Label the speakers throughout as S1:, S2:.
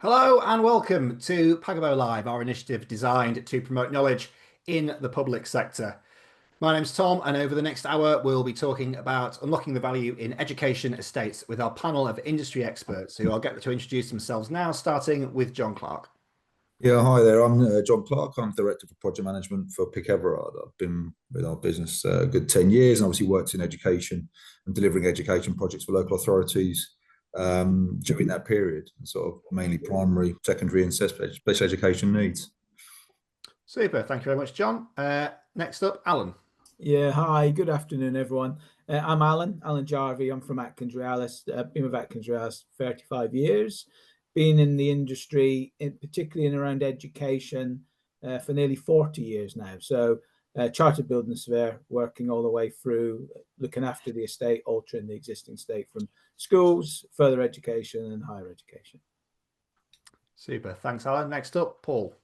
S1: Hello and welcome to Pagabo Live, our initiative designed to promote knowledge in the public sector. My name's Tom, and over the next hour, we'll be talking about unlocking the value in education estates with our panel of industry experts who I'll get to introduce themselves now, starting with John Clark.
S2: Yeah, hi there. I'm John Clark. I'm Director for Project Management for Everard. I've been with our business a good 10 years and obviously worked in education and delivering education projects for local authorities during that period, sort of mainly primary, secondary and special education needs.
S1: Super, thank you very much, John. Next up, Alan.
S3: Yeah, hi, good afternoon, everyone. I'm Alan Jarvie. I'm from AtkinsRéalis. Been with AtkinsRéalis 35 years. Been in the industry, particularly in around education, for nearly 40 years now. So chartered building surveyor, working all the way through, looking after the estate, altering the existing estate from schools, further education and higher education.
S1: Super, thanks, Alan. Next up, Paul.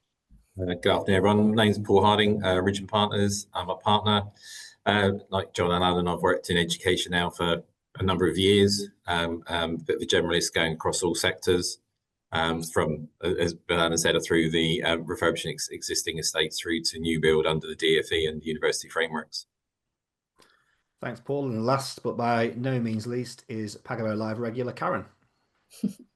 S4: Good afternoon, everyone. My name's Paul Harding, Ridge and Partners. I'm a partner. Like John and Alan, I've worked in education now for a number of years, bit of a generalist going across all sectors, from, as Alan said, through the refurbishing existing estates through to new build under the DfE and university frameworks.
S1: Thanks, Paul. And last but by no means least is Pagabo Live regular Karen.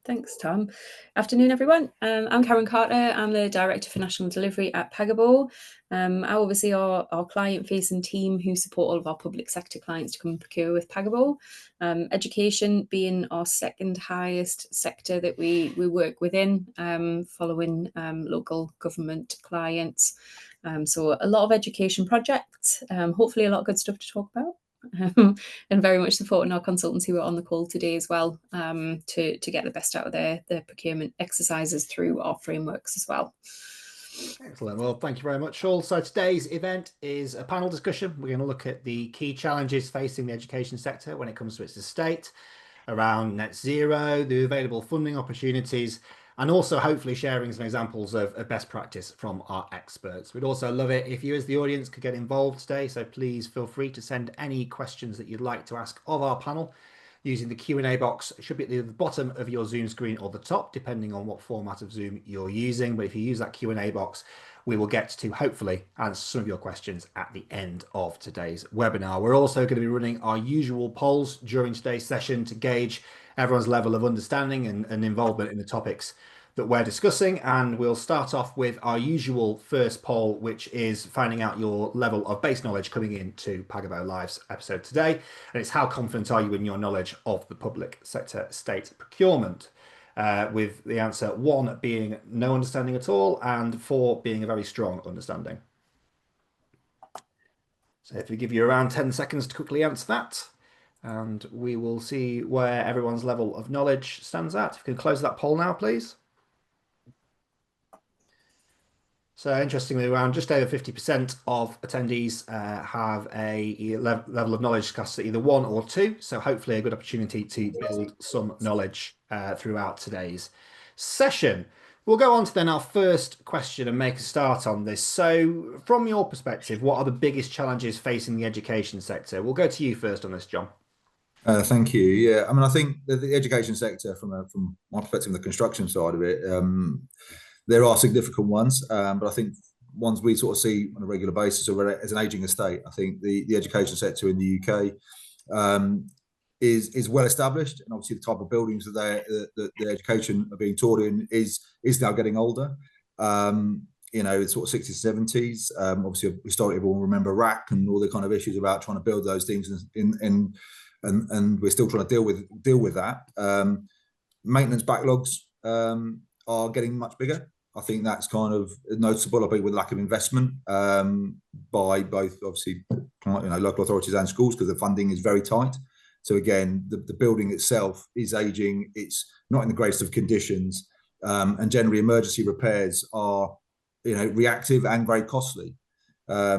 S5: Thanks, Tom. Afternoon, everyone. I'm Karen Carter. I'm the Director for National Delivery at Pagabo. I oversee our client-facing team who support all of our public sector clients to come and procure with Pagabo. Education being our second highest sector that we work within, following local government clients. So a lot of education projects, hopefully a lot of good stuff to talk about. And very much supporting our consultants who are on the call today as well, to get the best out of their procurement exercises through our frameworks as well.
S1: Excellent. Well, thank you very much, all. So today's event is a panel discussion. We're going to look at the key challenges facing the education sector when it comes to its estate, around net zero, the available funding opportunities, and also hopefully sharing some examples of best practice from our experts. We'd also love it if you as the audience could get involved today, so please feel free to send any questions that you'd like to ask of our panel using the Q&A box. It should be at the bottom of your Zoom screen or the top, depending on what format of Zoom you're using. But if you use that Q&A box, we will get to hopefully answer some of your questions at the end of today's webinar. We're also going to be running our usual polls during today's session to gauge everyone's level of understanding and involvement in the topics that we're discussing. And we'll start off with our usual first poll, which is finding out your level of base knowledge coming into Pagabo Live's episode today. And it's how confident are you in your knowledge of the public sector estate procurement? With the answer 1 being no understanding at all and 4 being a very strong understanding. So if we give you around 10 seconds to quickly answer that, and we will see where everyone's level of knowledge stands at. If you can close that poll now, please. So interestingly, around just over 50% of attendees have a level of knowledge class at either 1 or 2. So hopefully a good opportunity to build some knowledge throughout today's session. We'll go on to then our first question and make a start on this. So from your perspective, what are the biggest challenges facing the education sector? We'll go to you first on this, John.
S2: Thank you. Yeah, I mean, I think the education sector, from my perspective, the construction side of it, there are significant ones, but I think ones we sort of see on a regular basis as an ageing estate. I think the education sector in the UK is well established, and obviously the type of buildings that the education are being taught in is now getting older. You know, it's sort of 60s, 70s. Obviously, historically, everyone will remember RAC and all the kind of issues about trying to build those things and we're still trying to deal with that. Maintenance backlogs are getting much bigger. I think that's kind of noticeable, I think, with lack of investment by both, obviously, local authorities and schools, because the funding is very tight. So again, the building itself is aging. It's not in the greatest of conditions, and generally emergency repairs are, reactive and very costly. I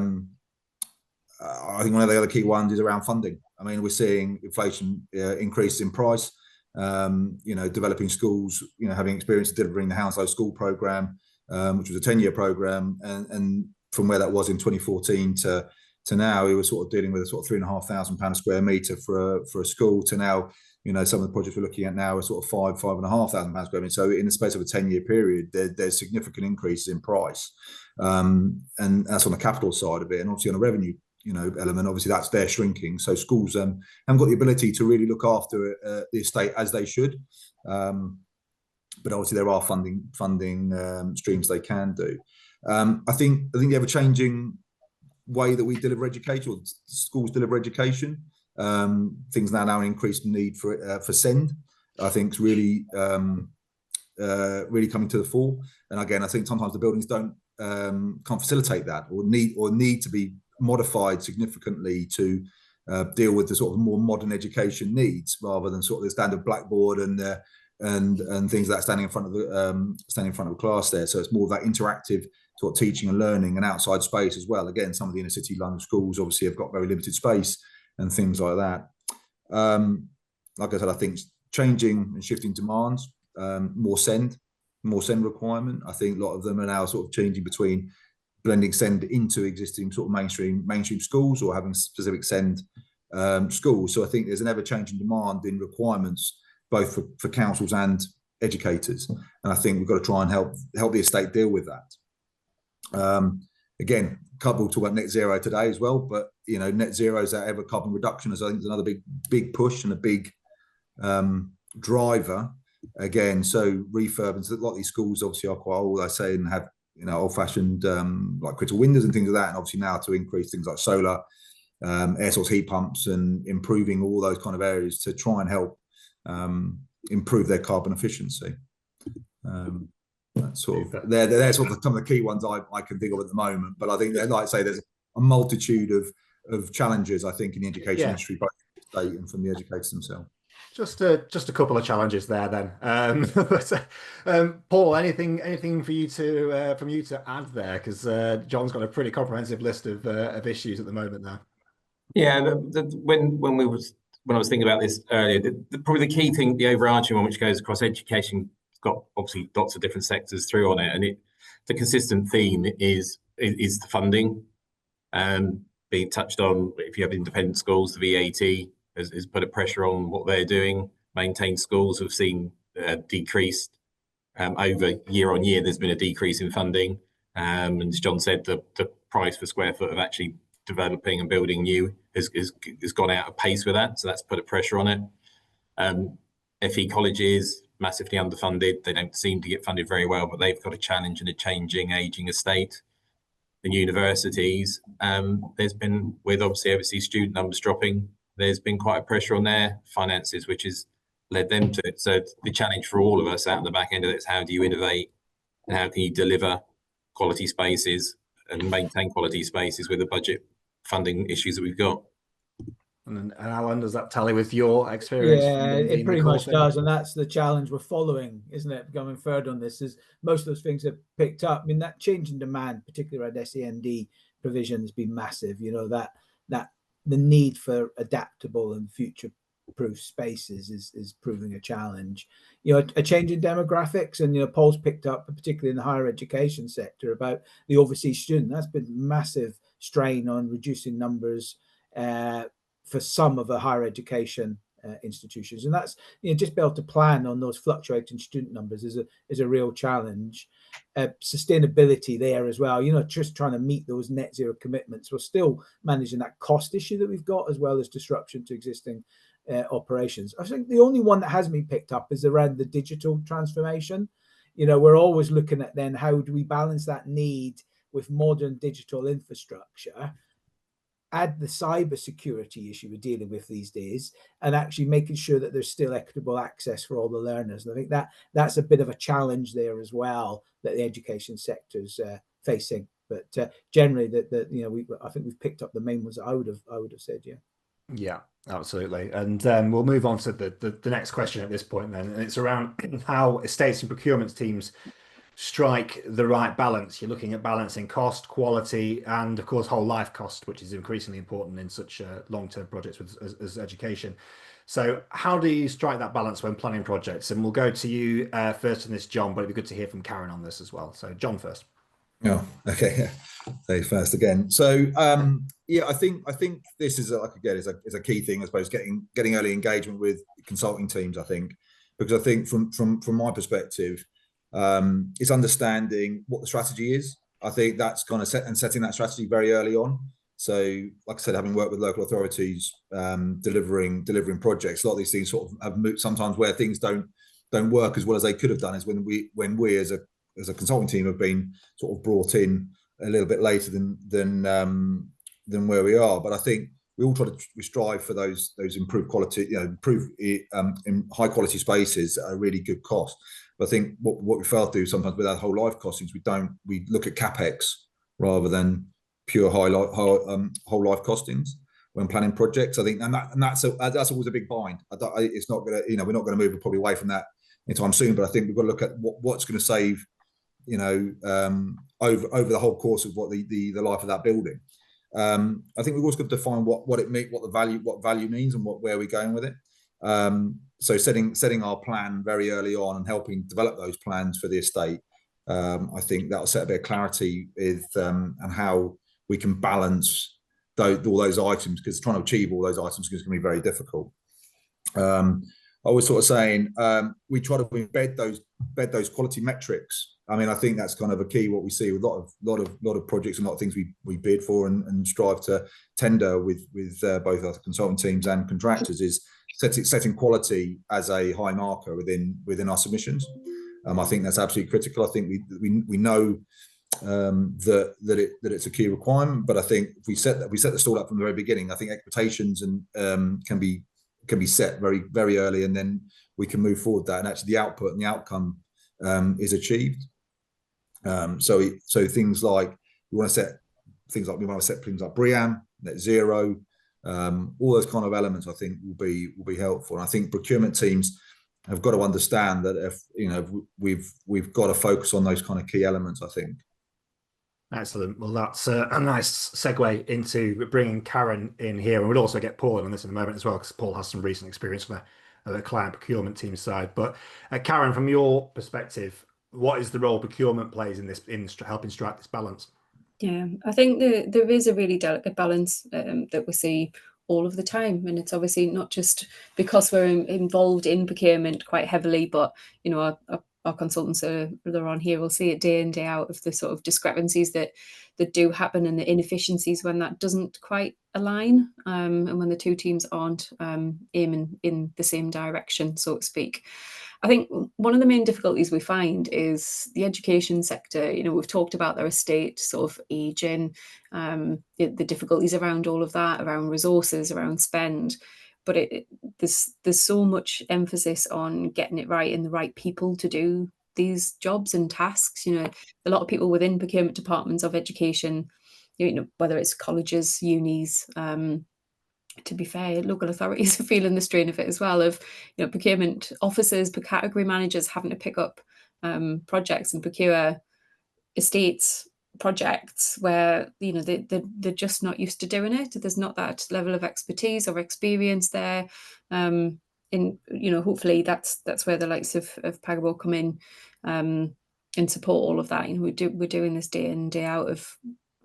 S2: think one of the other key ones is around funding. I mean, we're seeing inflation increase in price. Developing schools, having experience delivering the Hounslow School programme, which was a 10-year programme, and from where that was in 2014 to now, we were sort of dealing with a sort of £3,500 a square metre for a school, to now some of the projects we're looking at now are sort of £5,500 square metre. So in the space of a 10-year period, there's significant increases in price, and that's on the capital side of it, and obviously on the revenue element, obviously they're shrinking. So schools haven't got the ability to really look after the estate as they should. But obviously there are funding streams they can do. I think the ever-changing way that we deliver education, or schools deliver education, things now an increased need for SEND, I think, is really coming to the fore. And again, I think sometimes the buildings can't facilitate that, or need to be modified significantly to deal with the sort of more modern education needs, rather than sort of the standard blackboard and things like that standing in front of the class there. So it's more of that interactive sort of teaching and learning, and outside space as well. Again, some of the inner city London schools obviously have got very limited space and things like that. Like I said, I think changing and shifting demands, more SEND requirement. I think a lot of them are now sort of changing between blending SEND into existing sort of mainstream schools, or having specific SEND schools. So I think there's an ever-changing demand in requirements, both for councils and educators. And I think we've got to try and help the estate deal with that. Again, we'll talk about net zero today as well, but net zero is that ever carbon reduction, as I think is another big push and a big driver. Again, so refurb, and a lot of these schools obviously are quite old, I say, and have old-fashioned like critical windows and things like that, and obviously now to increase things like solar, air source heat pumps, and improving all those kind of areas to try and help improve their carbon efficiency. That's sort of they're sort of some of the key ones I can think of at the moment. But I think, like I say, there's a multitude of challenges, I think, in the education industry, both from the state and from the educators themselves.
S1: Just a couple of challenges there then. But, Paul, anything for you to add there? Because John's got a pretty comprehensive list of issues at the moment now.
S4: Yeah, when I was thinking about this earlier, probably the key thing, the overarching one, which goes across education, got obviously lots of different sectors through on it, and the consistent theme is the funding, being touched on. If you have independent schools, the VAT has put a pressure on what they're doing. Maintained schools have seen decreased over year on year. There's been a decrease in funding, and as John said, the price per square foot of actually developing and building new has gone out of pace with that, so that's put a pressure on it. FE colleges massively underfunded. They don't seem to get funded very well, but they've got a challenge in a changing, aging estate. And universities, there's been, with obviously overseas student numbers dropping, there's been quite a pressure on their finances, which has led them to it. So the challenge for all of us out on the back end of it is, how do you innovate, and how can you deliver quality spaces and maintain quality spaces with the budget funding issues that we've got?
S1: And Alan, does that tally with your experience?
S3: Yeah, it pretty much does, and that's the challenge we're following, isn't it? Going further on this, is most of those things have picked up. I mean, that change in demand, particularly around SEND provision, has been massive. That the need for adaptable and future-proof spaces is proving a challenge. A change in demographics, and Paul's picked up, particularly in the higher education sector, about the overseas student. That's been massive strain on reducing numbers for some of the higher education institutions, and that's just be able to plan on those fluctuating student numbers is a real challenge. Sustainability there as well, just trying to meet those net zero commitments. We're still managing that cost issue that we've got, as well as disruption to existing operations. I think the only one that hasn't been picked up is around the digital transformation. We're always looking at then, how do we balance that need with modern digital infrastructure, add the cyber security issue we're dealing with these days, and actually making sure that there's still equitable access for all the learners. And I think that's a bit of a challenge there as well, that the education sector's facing. But generally, I think we've picked up the main ones that I would have said.
S1: Yeah, absolutely. And we'll move on to the next question at this point then, and it's around how estates and procurement teams strike the right balance. You're looking at balancing cost, quality, and of course whole life cost, which is increasingly important in such long-term projects as education. So how do you strike that balance when planning projects? And we'll go to you first in this, John, but it'd be good to hear from Karen on this as well. So John first.
S2: Oh, okay. Say first again. So yeah, I think this is is a key thing, I suppose, getting early engagement with consulting teams. I think because I think from my perspective, it's understanding what the strategy is. I think that's kind of setting that strategy very early on. So, like I said, having worked with local authorities, delivering projects, a lot of these things sort of have moved sometimes where things don't work as well as they could have done. Is when we as a consulting team have been sort of brought in a little bit later than where we are. But I think we all we strive for those improved quality, in high quality spaces at a really good cost. But I think what we fail to do sometimes with our whole life costings, we look at capex rather than pure whole life costings when planning projects. I think, and that's always a big bind. It's not gonna, we're not going to move probably away from that anytime soon. But I think we've got to look at what's going to save, over the whole course of what the life of that building. I think we've also got to define what value means and where we're going with it. So setting our plan very early on and helping develop those plans for the estate. I think that'll set a bit of clarity with and how we can balance all those items, because trying to achieve all those items is going to be very difficult. I was sort of saying we try to embed those quality metrics. I mean, I think that's kind of a key. What we see with a lot of projects and a lot of things we bid for and strive to tender with both our consultant teams and contractors is setting quality as a high marker within our submissions. I think that's absolutely critical. I think we know that it's a key requirement, but I think if we set the stall up from the very beginning, I think expectations and can be set very, very early, and then we can move forward that, and actually the output and the outcome is achieved. So things like we want to set things like BREEAM, net zero, all those kind of elements I think will be helpful. And I think procurement teams have got to understand that if we've got to focus on those kind of key elements, I think.
S1: Excellent. Well, that's a nice segue into bringing Karen in here, and we'll also get Paul in on this in a moment as well, because Paul has some recent experience from the client procurement team side. But Karen, from your perspective, what is the role procurement plays in helping strike this balance?
S5: Yeah, I think there is a really delicate balance that we see all of the time, and it's obviously not just because we're involved in procurement quite heavily, but our consultants that are on here will see it day in, day out, of the sort of discrepancies that do happen and the inefficiencies when that doesn't quite align, and when the two teams aren't aiming in the same direction, so to speak. I think one of the main difficulties we find is the education sector. We've talked about their estate sort of aging, the difficulties around all of that, around resources, around spend. But there's so much emphasis on getting it right and the right people to do these jobs and tasks. A lot of people within procurement departments of education, whether it's colleges, unis, to be fair, local authorities are feeling the strain of it as well, of procurement officers, category managers having to pick up projects and procure estates projects where they're just not used to doing it. There's not that level of expertise or experience there, and hopefully that's where the likes of Pagabo come in and support all of that. We're doing this day in, day out of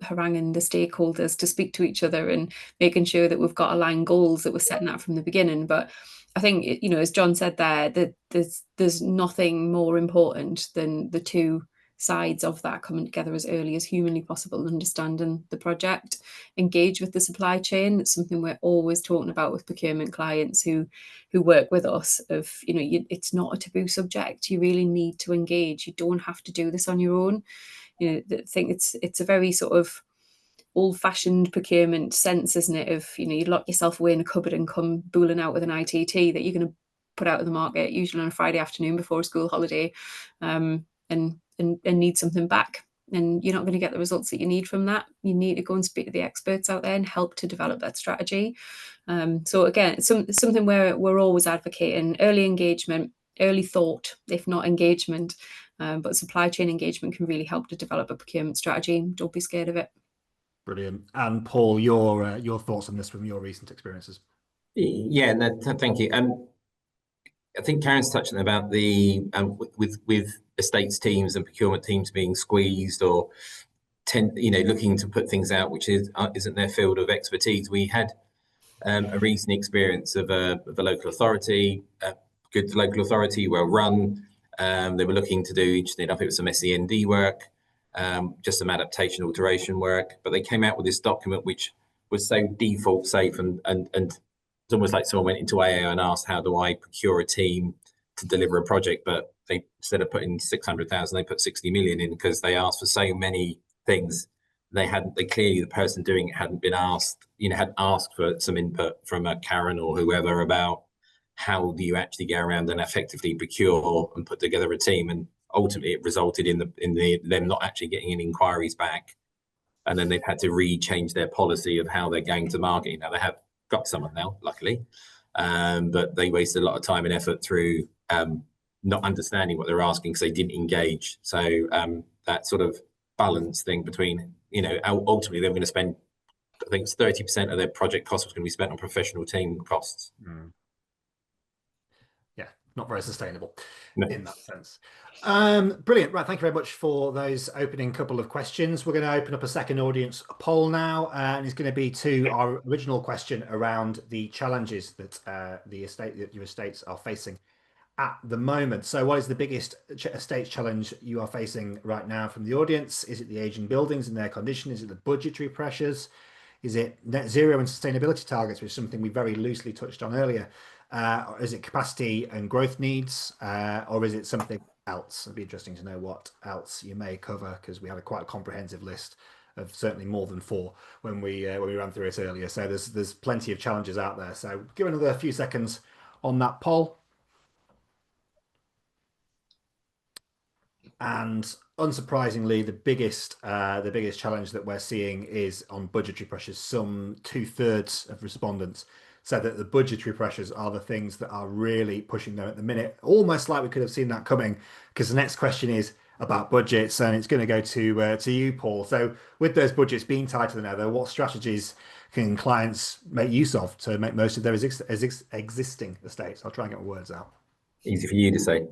S5: haranguing the stakeholders to speak to each other and making sure that we've got aligned goals, that we're setting that from the beginning. But I think, as John said there, that there's nothing more important than the two sides of that coming together as early as humanly possible, understanding the project, engage with the supply chain. It's something we're always talking about with procurement clients who work with us, of it's not a taboo subject. You really need to engage. You don't have to do this on your own. I think it's a very sort of old-fashioned procurement sense, isn't it, of you lock yourself away in a cupboard and come booling out with an ITT that you're going to put out of the market, usually on a Friday afternoon before a school holiday, and need something back, and you're not going to get the results that you need from that. You need to go and speak to the experts out there and help to develop that strategy. So again, it's something where we're always advocating early engagement, early thought, if not engagement. But supply chain engagement can really help to develop a procurement strategy. Don't be scared of it.
S1: Brilliant. And Paul, your thoughts on this from your recent experiences?
S4: Yeah, no, thank you. I think Karen's touched on about the with estates teams and procurement teams being squeezed, or looking to put things out which isn't their field of expertise. We had a recent experience of a local authority, a good local authority, well run. They were looking to do, interestingly enough, it was some SEND work, just some adaptation alteration work, but they came out with this document which was so default safe, and it's almost like someone went into AO and asked, how do I procure a team to deliver a project? But they, instead of putting 600,000, they put 60 million in, because they asked for so many things. They clearly, the person doing it hadn't been asked, had asked for some input from a Karen or whoever about how do you actually go around and effectively procure and put together a team. And ultimately it resulted in them not actually getting any inquiries back. And then they've had to re-change their policy of how they're going to market. Now they have got someone now, luckily, but they wasted a lot of time and effort through not understanding what they're asking, because they didn't engage. So that sort of balance thing between, ultimately they're going to spend, I think it's 30% of their project cost was going to be spent on professional team costs.
S1: Yeah, not very sustainable
S4: No.
S1: in that sense. Brilliant. Right, thank you very much for those opening couple of questions. We're going to open up a second audience poll now, and it's going to be to our original question around the challenges that your estates are facing at the moment. So what is the biggest estate challenge you are facing right now from the audience? Is it the aging buildings and their condition? Is it the budgetary pressures? Is it net zero and sustainability targets, which is something we very loosely touched on earlier? Is it capacity and growth needs, or is it something else? It'd be interesting to know what else you may cover, because we had quite a comprehensive list of certainly more than 4 when we ran through it earlier. So there's plenty of challenges out there. So give another few seconds on that poll. And unsurprisingly, the biggest challenge that we're seeing is on budgetary pressures. Some 2/3 of respondents said that the budgetary pressures are the things that are really pushing them at the minute. Almost like we could have seen that coming, because the next question is about budgets, and it's going to go to you, Paul. So with those budgets being tighter than ever, what strategies can clients make use of to make most of their existing estates? I'll try and get my words out.
S4: Easy for you to say.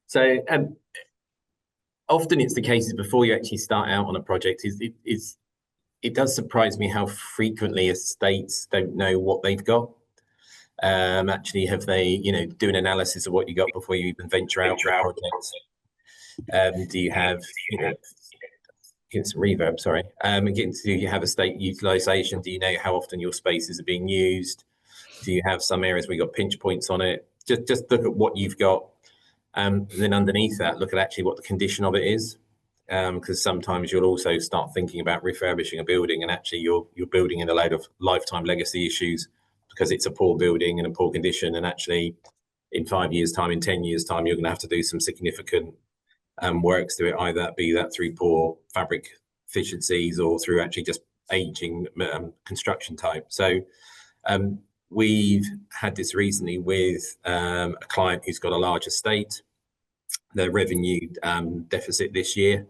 S4: So often it's the case before you actually start out on a project, it does surprise me how frequently estates don't know what they've got. Actually, have they, do an analysis of what you got before you even venture out for projects? Do you have, get some reverb, sorry. Do you have estate utilization? Do you know how often your spaces are being used? Do you have some areas where you've got pinch points on it? Just look at what you've got. And then underneath that, look at actually what the condition of it is, because sometimes you'll also start thinking about refurbishing a building, and actually you're building in a load of lifetime legacy issues because it's a poor building in a poor condition, and actually in 5 years' time, in 10 years' time, you're going to have to do some significant works to it, either be that through poor fabric efficiencies or through actually just aging construction type. So we've had this recently with a client who's got a large estate. Their revenue deficit this year,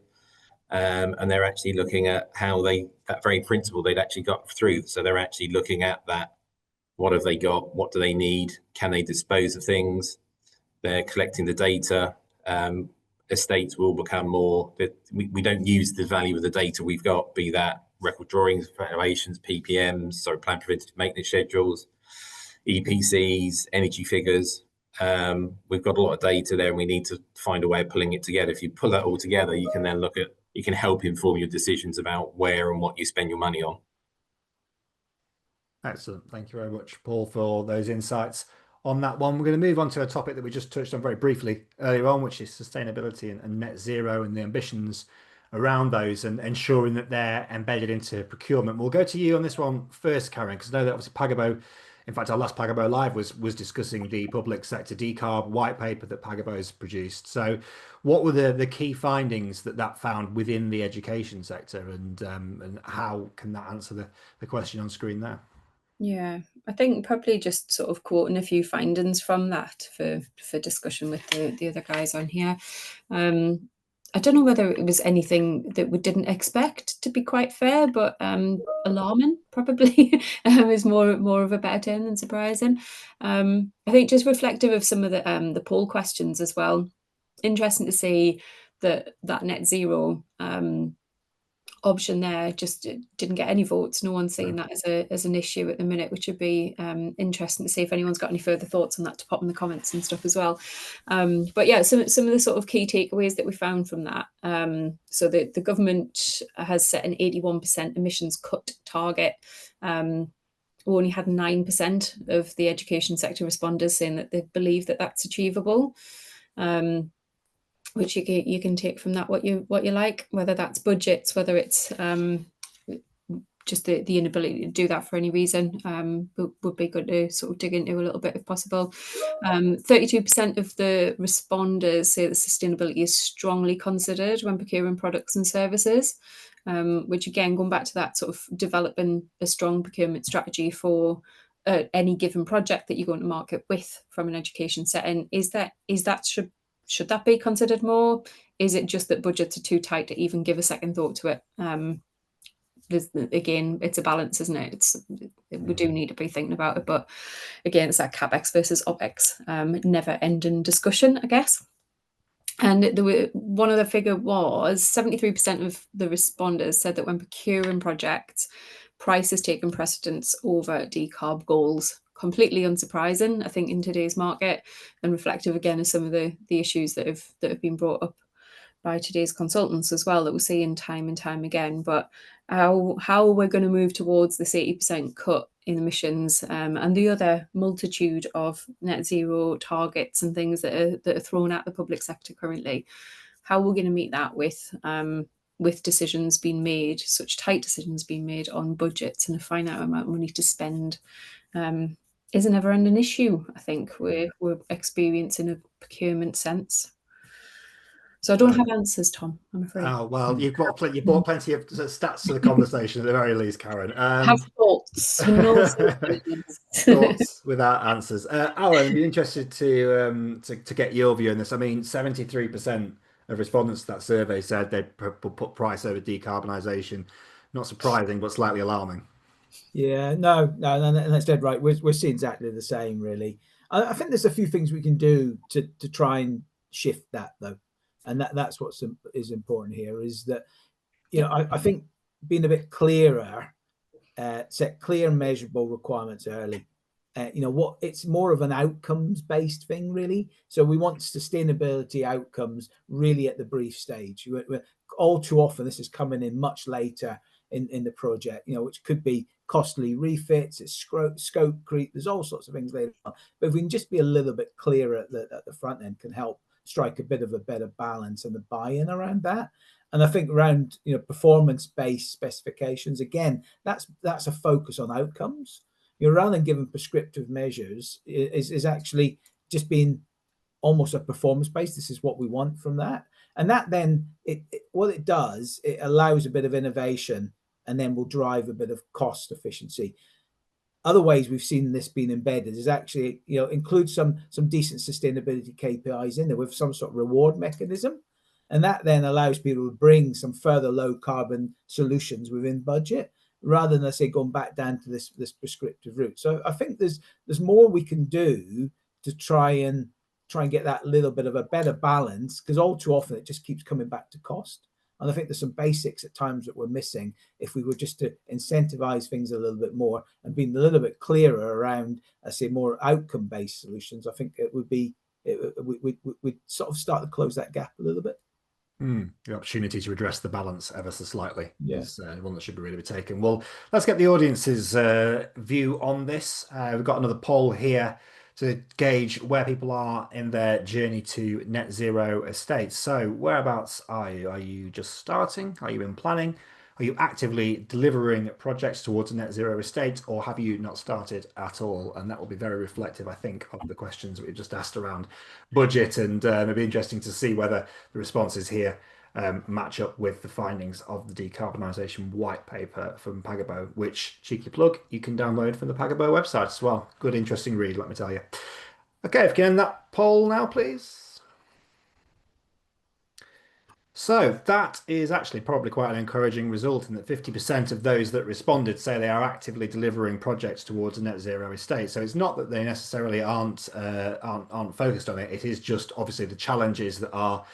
S4: and they're actually looking at how that very principle they'd actually got through. So they're actually looking at that. What have they got? What do they need? Can they dispose of things? They're collecting the data. Estates will become more that we don't use the value of the data we've got, be that record drawings, valuations, PPMs, so plan preventative maintenance schedules, EPCs, energy figures. We've got a lot of data there, and we need to find a way of pulling it together. If you pull that all together, you can then you can help inform your decisions about where and what you spend your money on.
S1: Excellent. Thank you very much, Paul, for those insights on that one. We're going to move on to a topic that we just touched on very briefly earlier on, which is sustainability and net zero and the ambitions around those, and ensuring that they're embedded into procurement. We'll go to you on this one first, Karen, because I know that obviously Pagabo, in fact, our last Pagabo Live was discussing the public sector decarb white paper that Pagabo has produced. So what were the key findings that found within the education sector, and how can that answer the question on screen there?
S5: Yeah, I think probably just sort of quoting a few findings from that for discussion with the other guys on here. I don't know whether it was anything that we didn't expect, to be quite fair, but alarming probably is more of a better term than surprising. I think just reflective of some of the poll questions as well. Interesting to see that net zero option there just didn't get any votes. No one's seeing that as an issue at the minute, which would be interesting to see if anyone's got any further thoughts on that to pop in the comments and stuff as well. But yeah, some of the sort of key takeaways that we found from that. So the government has set an 81% emissions cut target. We only had 9% of the education sector responders saying that they believe that that's achievable. Which you can take from that what you like, whether that's budgets, whether it's just the inability to do that for any reason, would be good to sort of dig into a little bit if possible. 32% of the responders say that sustainability is strongly considered when procuring products and services, which again, going back to that sort of developing a strong procurement strategy for any given project that you go into market with from an education setting, should that be considered more? Is it just that budgets are too tight to even give a second thought to it? Again, it's a balance, isn't it? We do need to be thinking about it, but again, it's that CapEx versus OpEx, never-ending discussion, I guess. And one of the figure was 73% of the responders said that when procuring projects, price has taken precedence over decarb goals. Completely unsurprising, I think, in today's market, and reflective again of some of the issues that have been brought up by today's consultants as well, that we're seeing time and time again. But how we're going to move towards this 80% cut in emissions, and the other multitude of net zero targets and things that are thrown at the public sector currently, how we're going to meet that with decisions being made, such tight decisions being made on budgets and a finite amount of money to spend, is a never-ending issue, I think, we're experiencing a procurement sense. So I don't have answers, Tom, I'm afraid.
S1: Oh, well, you brought plenty of stats to the conversation at the very least, Karen.
S5: Have thoughts, no
S1: thoughts without answers. Alan, I'd be interested to get your view on this. I mean, 73% of respondents to that survey said they'd put price over decarbonisation. Not surprising, but slightly alarming.
S3: Yeah, no, that's dead right. We're seeing exactly the same, really. I think there's a few things we can do to try and shift that, though, and that's what is important here. Is that, you know, I think being a bit clearer, set clear, measurable requirements early. You know what? It's more of an outcomes-based thing, really. So we want sustainability outcomes really at the brief stage. All too often, this is coming in much later in the project, you know, which could be costly refits, it's scope creep, there's all sorts of things later on. But if we can just be a little bit clearer at the front end, can help strike a bit of a better balance and the buy-in around that. And I think around, you know, performance-based specifications, again, that's a focus on outcomes. You know, rather than giving prescriptive measures, is actually just being almost a performance-based. This is what we want from that. And that then, what it does, it allows a bit of innovation and then will drive a bit of cost efficiency. Other ways we've seen this being embedded is actually, you know, include some decent sustainability KPIs in there with some sort of reward mechanism. And that then allows people to bring some further low carbon solutions within budget, rather than, I say, going back down to this prescriptive route. So I think there's more we can do to try and get that little bit of a better balance, because all too often it just keeps coming back to cost. And I think there's some basics at times that we're missing. If we were just to incentivize things a little bit more and being a little bit clearer around, I say, more outcome-based solutions, I think it would be, we'd sort of start to close that gap a little bit.
S1: The opportunity to address the balance ever so slightly is one that should really be taken. Well, let's get the audience's view on this. We've got another poll here to gauge where people are in their journey to net zero estates. So whereabouts are you? Are you just starting? Are you in planning? Are you actively delivering projects towards a net zero estate, or have you not started at all? And that will be very reflective, I think, of the questions that we've just asked around budget. And it'll be interesting to see whether the responses here match up with the findings of the decarbonisation white paper from Pagabo, which, cheeky plug, you can download from the Pagabo website as well. Good, interesting read, let me tell you. Okay, if you can end that poll now, please. So that is actually probably quite an encouraging result, in that 50% of those that responded say they are actively delivering projects towards a net zero estate. So it's not that they necessarily aren't focused on it. It is just obviously the challenges that are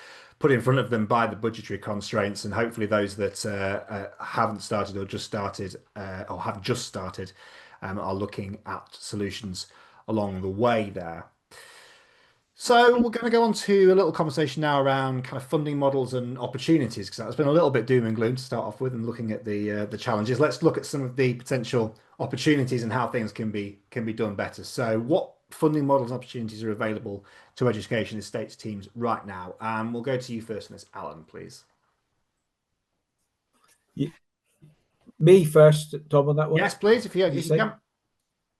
S1: put in front of them by the budgetary constraints, and hopefully those that haven't started or just started or have just started are looking at solutions along the way there. So we're going to go on to a little conversation now around kind of funding models and opportunities, because that's been a little bit doom and gloom to start off with, and looking at the challenges. Let's look at some of the potential opportunities and how things can be done better. So what funding models and opportunities are available to education estates teams right now? We'll go to you first on this, Alan, please.
S3: Me first, Tom, on that one?
S1: Yes, please, if you can.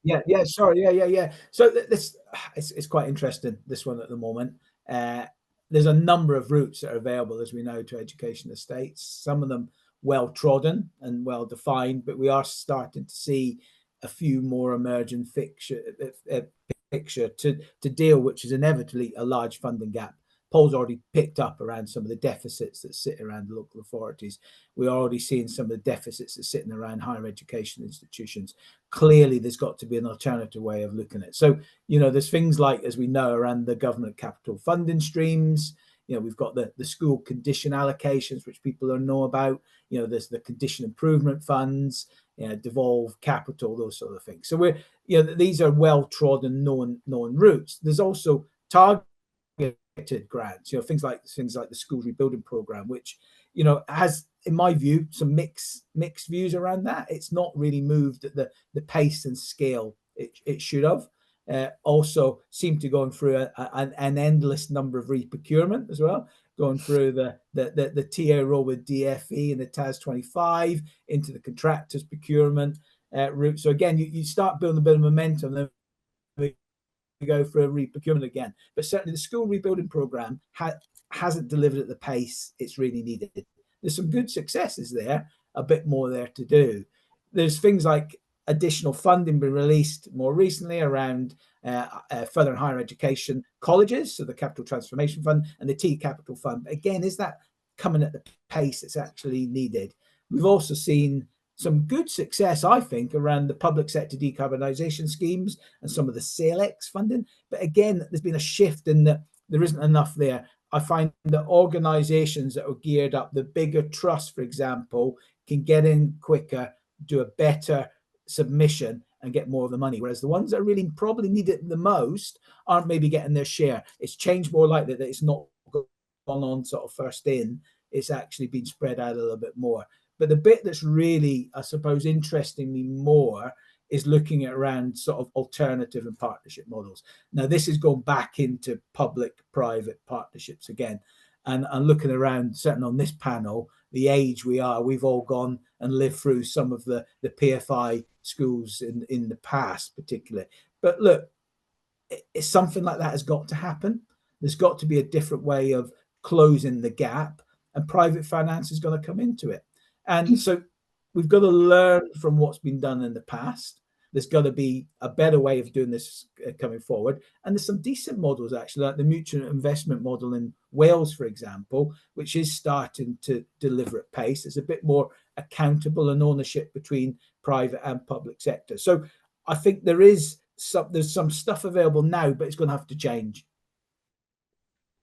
S3: Yeah, sorry, yeah. So this it's quite interesting, this one at the moment. There's a number of routes that are available, as we know, to education estates. Some of them well trodden and well defined, but we are starting to see a few more emerging picture to deal, which is inevitably a large funding gap. Paul's already picked up around some of the deficits that sit around the local authorities. We're already seeing some of the deficits that sitting around higher education institutions. Clearly, there's got to be an alternative way of looking at it. So, there's things like, as we know, around the government capital funding streams. We've got the school condition allocations, which people don't know about. There's the condition improvement funds, devolve capital, those sort of things. So these are well-trodden, known routes. There's also targeted grants, things like the school rebuilding program, which has, in my view, some mixed views around that. It's not really moved at the pace and scale it should have. Also seem to go through an endless number of re-procurement as well, going through the TA role with DFE and the TAS 25 into the contractors procurement route. So again, you start building a bit of momentum, then go for a re-procurement again. But certainly the school rebuilding program hasn't delivered at the pace it's really needed. There's some good successes there, a bit more there to do. There's things like additional funding being released more recently around further and higher education colleges, so the Capital Transformation Fund and the T Capital Fund. Again, is that coming at the pace that's actually needed? We've also seen some good success, I think, around the public sector decarbonisation schemes and some of the SAIL-X funding. But again, there's been a shift in that there isn't enough there. I find that organisations that are geared up, the bigger trusts, for example, can get in quicker, do a better submission and get more of the money, whereas the ones that really probably need it the most aren't maybe getting their share. It's changed more like that it's not gone on sort of first in, it's actually been spread out a little bit more. But the bit that's really, I suppose, interesting me more is looking at around sort of alternative and partnership models. Now, this is going back into public-private partnerships again, and looking around, certainly on this panel, the age we are, we've all gone and lived through some of the PFI schools in the past, particularly. But look, it's something like that has got to happen. There's got to be a different way of closing the gap, and private finance is going to come into it. And so we've got to learn from what's been done in the past. There's got to be a better way of doing this coming forward. And there's some decent models, actually, like the mutual investment model in Wales, for example, which is starting to deliver at pace. It's a bit more accountable and ownership between private and public sector. So I think there's some stuff available now, but it's going to have to change,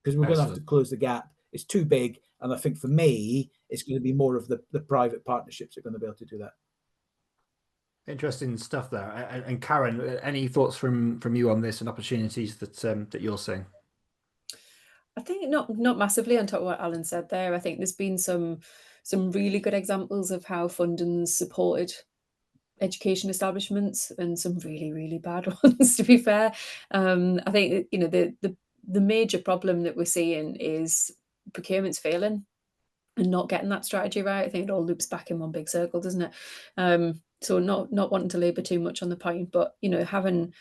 S3: because we're going to have to close the gap. It's too big. And I think for me, it's going to be more of the private partnerships that are going to be able to do that.
S1: Interesting stuff there. And Karen, any thoughts from you on this and opportunities that you're seeing?
S5: I think not massively on top of what Alan said there. I think there's been some really good examples of how funding's supported education establishments, and some really, really bad ones, to be fair. I think the major problem that we're seeing is procurement's failing and not getting that strategy right. I think it all loops back in one big circle, doesn't it? So not wanting to labour too much on the point, but having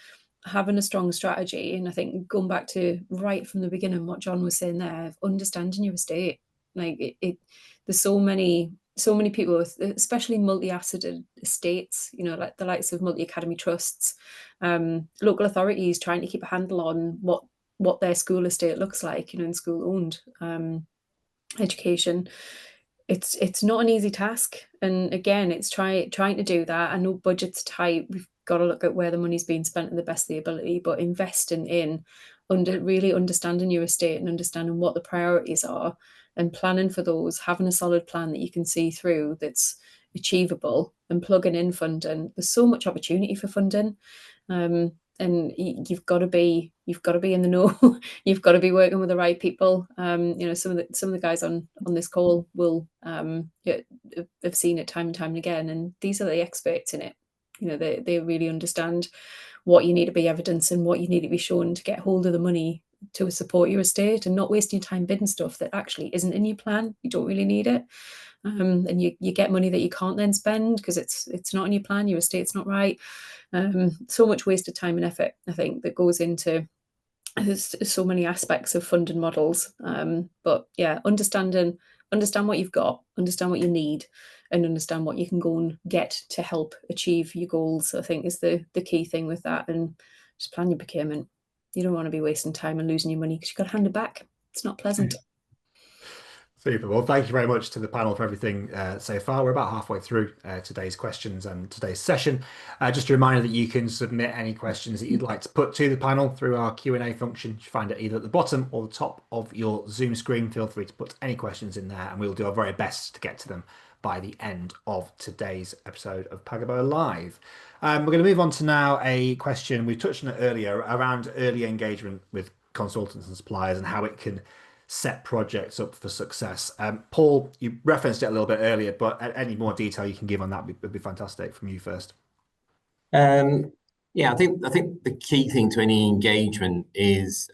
S5: a strong strategy, and I think going back to right from the beginning what John was saying there, understanding your estate. Like there's so many people with, especially multi-asseted estates, like the likes of multi-academy trusts, local authorities trying to keep a handle on what their school estate looks like, in school-owned education. It's not an easy task, and again, it's trying to do that. I know budget's tight. We've got to look at where the money's being spent to the best of the ability, but investing in really understanding your estate and understanding what the priorities are and planning for those, having a solid plan that you can see through that's achievable, and plugging in funding. There's so much opportunity for funding. And you've got to be in the know. You've got to be working with the right people. Some of the guys on this call will have seen it time and time and again, and these are the experts in it. They really understand what you need to be evidencing, what you need to be shown to get hold of the money to support your estate, and not wasting your time bidding stuff that actually isn't in your plan. You don't really need it. And you get money that you can't then spend because it's not in your plan, your estate's not right. So much wasted time and effort, I think, that goes into so many aspects of funding models. But yeah, understand what you've got, understand what you need, and understand what you can go and get to help achieve your goals, I think, is the key thing with that. And just plan your procurement. You don't want to be wasting time and losing your money because you've got to hand it back. It's not pleasant.
S1: Super. Well, thank you very much to the panel for everything so far. We're about halfway through today's questions and today's session. Just a reminder that you can submit any questions that you'd like to put to the panel through our Q&A function. You find it either at the bottom or the top of your Zoom screen. Feel free to put any questions in there and we'll do our very best to get to them by the end of today's episode of Pagabo Live. We're going to move on to now a question we touched on it earlier around early engagement with consultants and suppliers and how it can set projects up for success. Paul, you referenced it a little bit earlier, but any more detail you can give on that would be fantastic. From you first.
S4: Yeah, I think the key thing to any engagement is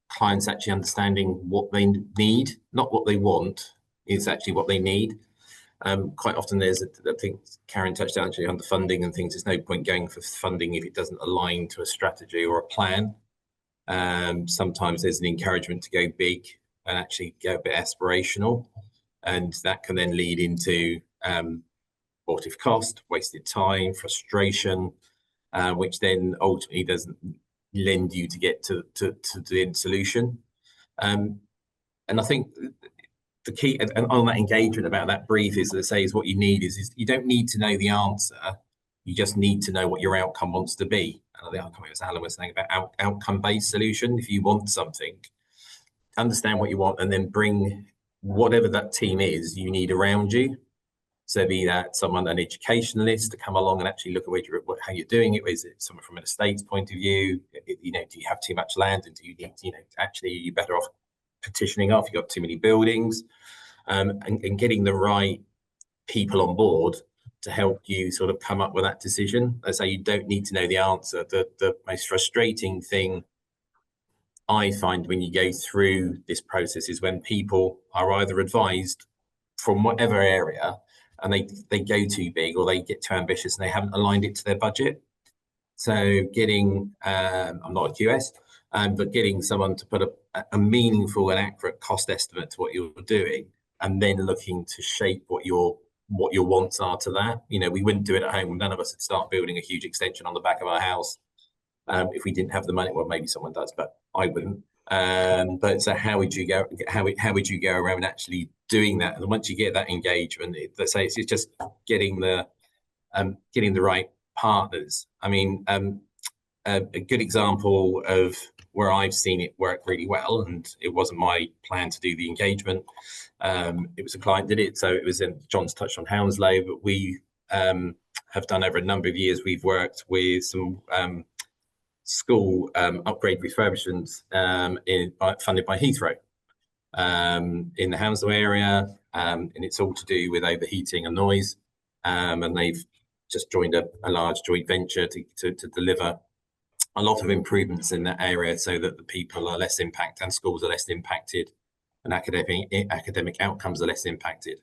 S4: clients actually understanding what they need, not what they want, is actually what they need. Quite often I think Karen touched actually on the funding and things. There's no point going for funding if it doesn't align to a strategy or a plan. Sometimes there's an encouragement to go big and actually go a bit aspirational, and that can then lead into abortive cost, wasted time, frustration, which then ultimately doesn't lend you to get to the end solution. And I think the key and on that engagement about that brief is what you need is you don't need to know the answer, you just need to know what your outcome wants to be. And the outcome, as Alan was saying, about outcome-based solution. If you want something, understand what you want and then bring whatever that team is you need around you. So be that an educationalist to come along and actually look at how you're doing it. Is it someone from an estates point of view? Do you have too much land, and do you need, actually you're better off petitioning off, you've got too many buildings, and getting the right people on board to help you sort of come up with that decision. I say you don't need to know the answer. The most frustrating thing I find when you go through this process is when people are either advised from whatever area and they go too big or they get too ambitious and they haven't aligned it to their budget. So getting, I'm not a QS, but getting someone to put a meaningful and accurate cost estimate to what you're doing, and then looking to shape what your wants are to that. We wouldn't do it at home. None of us would start building a huge extension on the back of our house if we didn't have the money. Well, maybe someone does, but I wouldn't. But so how would you go? How would you go around actually doing that? And once you get that engagement, let's say it's just getting the right partners. I mean, a good example of where I've seen it work really well, and it wasn't my plan to do the engagement. It was a client did it, so it was in John's touched on Hounslow, but we have done over a number of years. We've worked with some school upgrade refurbishments funded by Heathrow in the Hounslow area, and it's all to do with overheating and noise. And they've just joined a large joint venture to deliver a lot of improvements in that area so that the people are less impacted and schools are less impacted and academic outcomes are less impacted.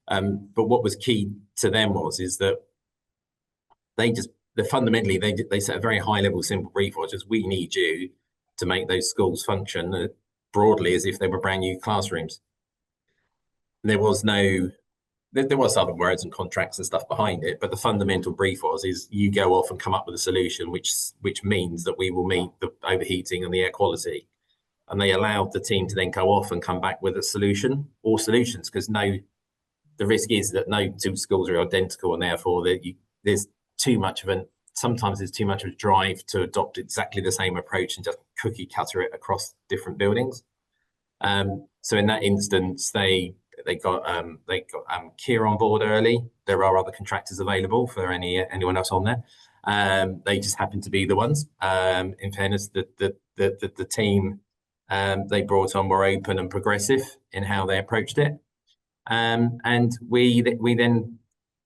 S4: But what was key to them is that fundamentally they set a very high level simple brief, which is we need you to make those schools function broadly as if they were brand new classrooms. There was other words and contracts and stuff behind it, but the fundamental brief is you go off and come up with a solution which means that we will meet the overheating and the air quality. And they allowed the team to then go off and come back with a solution or solutions, because the risk is that no two schools are identical, and therefore sometimes there's too much of a drive to adopt exactly the same approach and just cookie cutter it across different buildings. So in that instance, they got Kier on board early. There are other contractors available for anyone else on there. They just happened to be the ones. In fairness, the team they brought on were open and progressive in how they approached it. And we then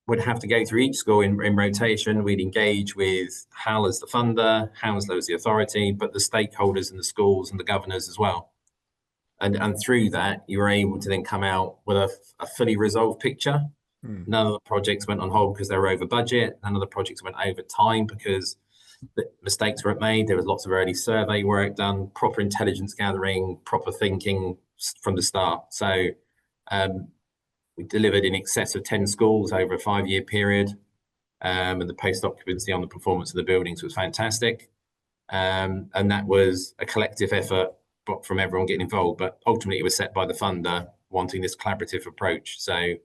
S4: would have to go through each school in rotation. We'd engage with HAL as the funder, Hounslow as the authority, but the stakeholders in the schools and the governors as well. And through that, you were able to then come out with a fully resolved picture. None of the projects went on hold because they were over budget. None of the projects went over time because the mistakes weren't made. There was lots of early survey work done, proper intelligence gathering, proper thinking from the start. So we delivered in excess of 10 schools over a 5-year period. And the post-occupancy on the performance of the buildings was fantastic. And that was a collective effort from everyone getting involved. But ultimately, it was set by the funder wanting this collaborative approach. So,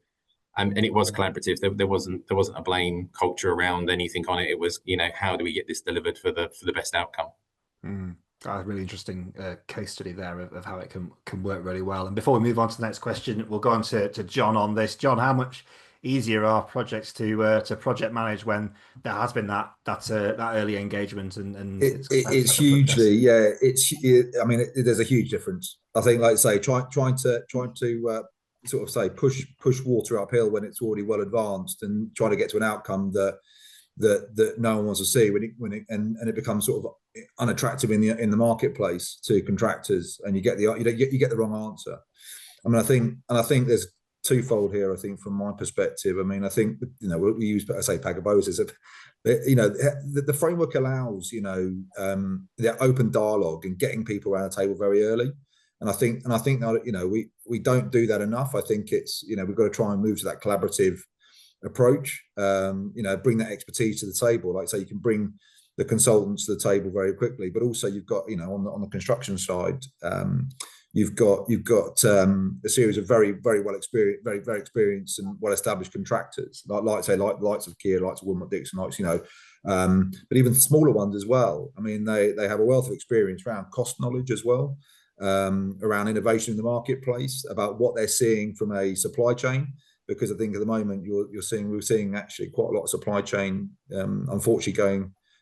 S4: and it was collaborative. There wasn't a blame culture around anything on it. It was, how do we get this delivered for the best outcome?
S1: A really interesting case study there of how it can work really well. And before we move on to the next question, we'll go on to John on this. John, how much easier are projects to project manage when there has been that early engagement and
S2: it's hugely there's a huge difference. I think, like I say, trying to sort of say push water uphill when it's already well advanced and trying to get to an outcome that no one wants to see and it becomes sort of unattractive in the marketplace to contractors, and you get the wrong answer. I think there's twofold here. I think from my perspective, I think we use, I say, Pagabo is the framework allows the open dialogue and getting people around the table very early. And I think that we don't do that enough. I think it's we've got to try and move to that collaborative approach. Bring that expertise to the table. Like I say, you can bring the consultants to the table very quickly, but also you've got on the construction side, you've got a series of very well experienced, very experienced and well established contractors, like likes of Kier, likes of Woodmont Dixon, but even smaller ones as well. They have a wealth of experience around cost knowledge as well, around innovation in the marketplace, about what they're seeing from a supply chain. Because I think at the moment we're seeing actually quite a lot of supply chain, unfortunately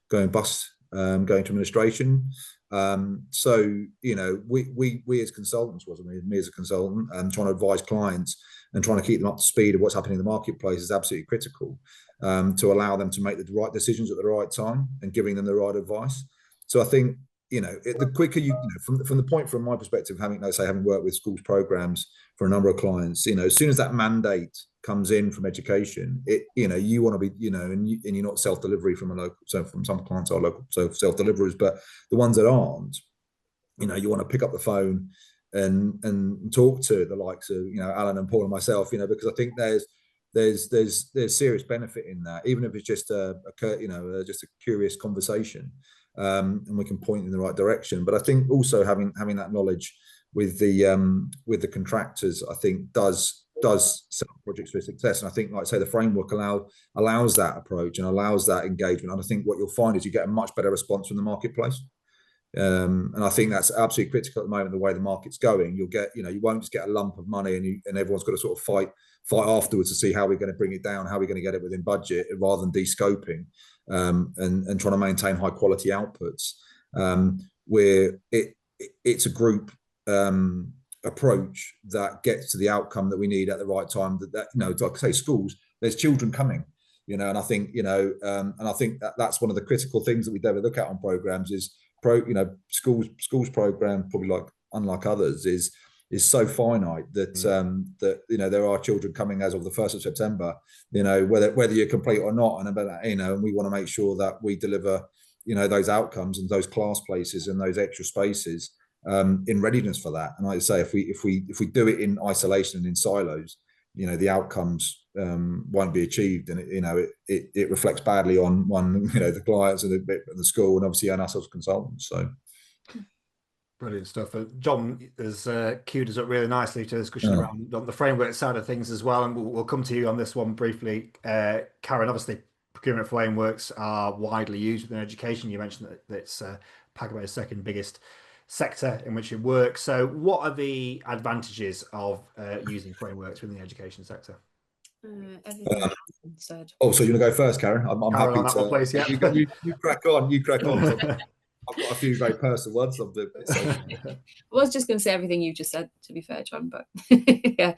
S2: going bust, going to administration. So we as consultants, me as a consultant, and trying to advise clients and trying to keep them up to speed of what's happening in the marketplace is absolutely critical, to allow them to make the right decisions at the right time and giving them the right advice. So I think the quicker from the point, from my perspective, having worked with schools programs for a number of clients, as soon as that mandate comes in from education, you want to be, and you're not self-delivery from a local. So from some clients are local, so self-deliverers, but the ones that aren't, you want to pick up the phone and talk to the likes of Alan and Paul and myself, because I think there's serious benefit in that, even if it's just just a curious conversation. And we can point in the right direction. But I think also having that knowledge with the contractors, I think does set up projects for success. And I think, like I say, the framework allows that approach and allows that engagement. And I think what you'll find is you get a much better response from the marketplace. And I think that's absolutely critical at the moment, the way the market's going. You'll get, you won't just get a lump of money and everyone's got to sort of fight afterwards to see how we're going to bring it down, how we're going to get it within budget, rather than de-scoping and trying to maintain high quality outputs. Where it's a group approch that gets to the outcome that we need at the right time. Like I say, schools, there's children coming, and I think, that's one of the critical things that we never look at on programs is schools program, probably unlike others, is so finite that there are children coming as of the 1st of September, whether you're complete or not, and we want to make sure that we deliver those outcomes and those class places and those extra spaces in readiness for that. And like I say, if we do it in isolation and in silos, the outcomes won't be achieved, and it reflects badly on the clients and the school, and obviously on us as consultants. So
S1: brilliant stuff. John has queued us up really nicely to a discussion around the framework side of things as well, and we'll come to you on this one briefly. Karen, obviously procurement frameworks are widely used within education. You mentioned that it's Pagabo's second biggest sector in which it works. So what are the advantages of using frameworks within the education sector?
S5: Everything Alan said.
S2: Oh, so you want to go first, Karen? I'm
S1: Karen,
S2: happy
S1: on that
S2: to.
S1: one, please, yeah.
S2: You crack on. You crack on. 'Cause I've got a few very personal ones. I'm doing it. So.
S5: I was just going to say everything you just said, to be fair, John, but yeah.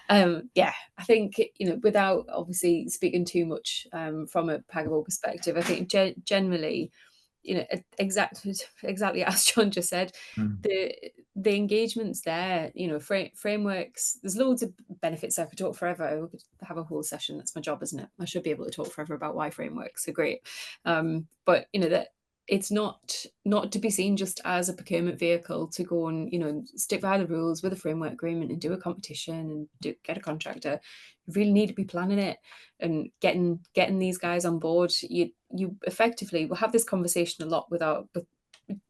S5: I think, without obviously speaking too much from a Pagabo perspective, I think generally, exactly as John just said, the engagements there, frameworks, there's loads of benefits. I could talk forever. We could have a whole session. That's my job, isn't it? I should be able to talk forever about why frameworks are great. But that it's not to be seen just as a procurement vehicle to go and stick by the rules with a framework agreement and do a competition and get a contractor. You really need to be planning it and getting these guys on board. You effectively will have this conversation a lot with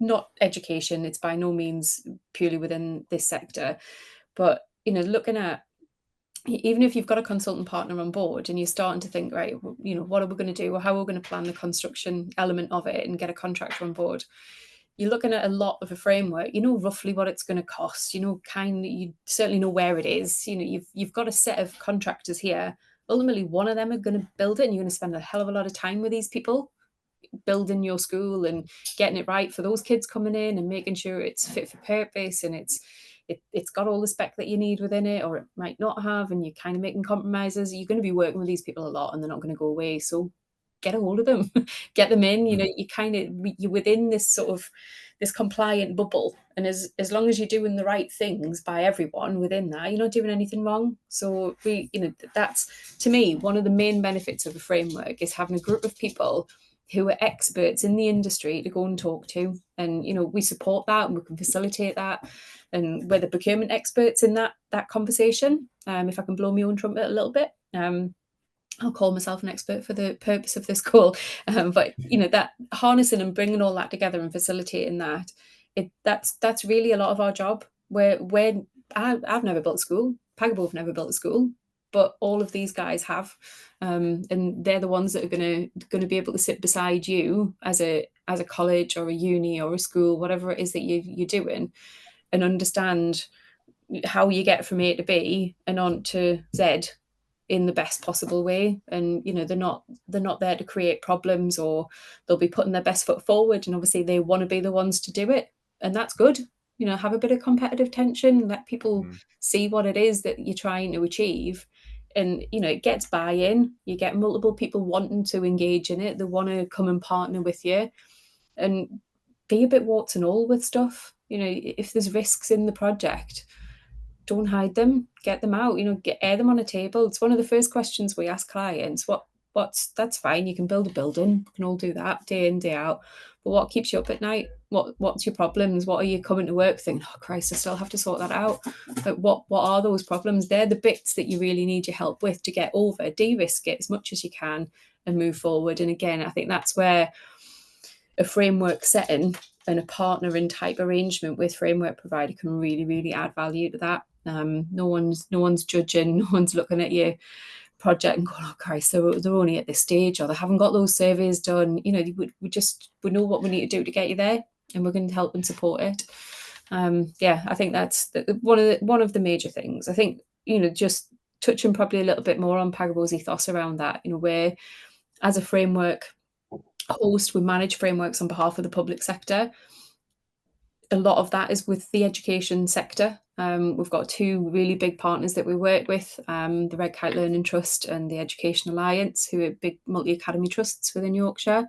S5: not education. It's by no means purely within this sector, but looking at, even if you've got a consultant partner on board and you're starting to think, right, what are we going to do, or how are we going to plan the construction element of it and get a contractor on board, you're looking at a lot of a framework. Roughly what it's going to cost. You certainly know where it is. You've got a set of contractors here. Ultimately, one of them are going to build it, and you're going to spend a hell of a lot of time with these people building your school and getting it right for those kids coming in and making sure it's fit for purpose and it's got all the spec that you need within it, or it might not have, and you're kind of making compromises. You're going to be working with these people a lot and they're not going to go away. So get a hold of them, get them in. You're within this sort of this compliant bubble. And as long as you're doing the right things by everyone within that, you're not doing anything wrong. So that's, to me, one of the main benefits of a framework is having a group of people who are experts in the industry to go and talk to. And, we support that and we can facilitate that. And we're the procurement experts in that conversation. If I can blow my own trumpet a little bit, I'll call myself an expert for the purpose of this call. But, that harnessing and bringing all that together and facilitating that's really a lot of our job. I've never built a school. Pagabo have never built a school. But all of these guys have, and they're the ones that are going to be able to sit beside you as a college or a uni or a school, whatever it is that you're doing, and understand how you get from A to B and on to Z in the best possible way. And they're not there to create problems, or they'll be putting their best foot forward. And obviously they want to be the ones to do it, and that's good. Have a bit of competitive tension, let people see what it is that you're trying to achieve. And, it gets buy-in. You get multiple people wanting to engage in it. They want to come and partner with you, and be a bit warts and all with stuff. If there's risks in the project, don't hide them, get them out, air them on a table. It's one of the first questions we ask clients. That's fine. You can build a building. You can all do that day in, day out. But what keeps you up at night? What's your problems? What are you coming to work thinking, oh Christ, I still have to sort that out? Like, what are those problems? They're the bits that you really need your help with to get over, de-risk it as much as you can and move forward. And again, I think that's where a framework setting and a partnering type arrangement with framework provider can really, really add value to that. No one's judging, no one's looking at your project and going, oh Christ, they're only at this stage, or they haven't got those surveys done. We know what we need to do to get you there, and we're going to help and support it. I think that's one of the major things. I think, just touching probably a little bit more on Pagabo's ethos around that, where as a framework host, we manage frameworks on behalf of the public sector. A lot of that is with the education sector. We've got two really big partners that we work with, the Red Kite Learning Trust and the Education Alliance, who are big multi-academy trusts within Yorkshire.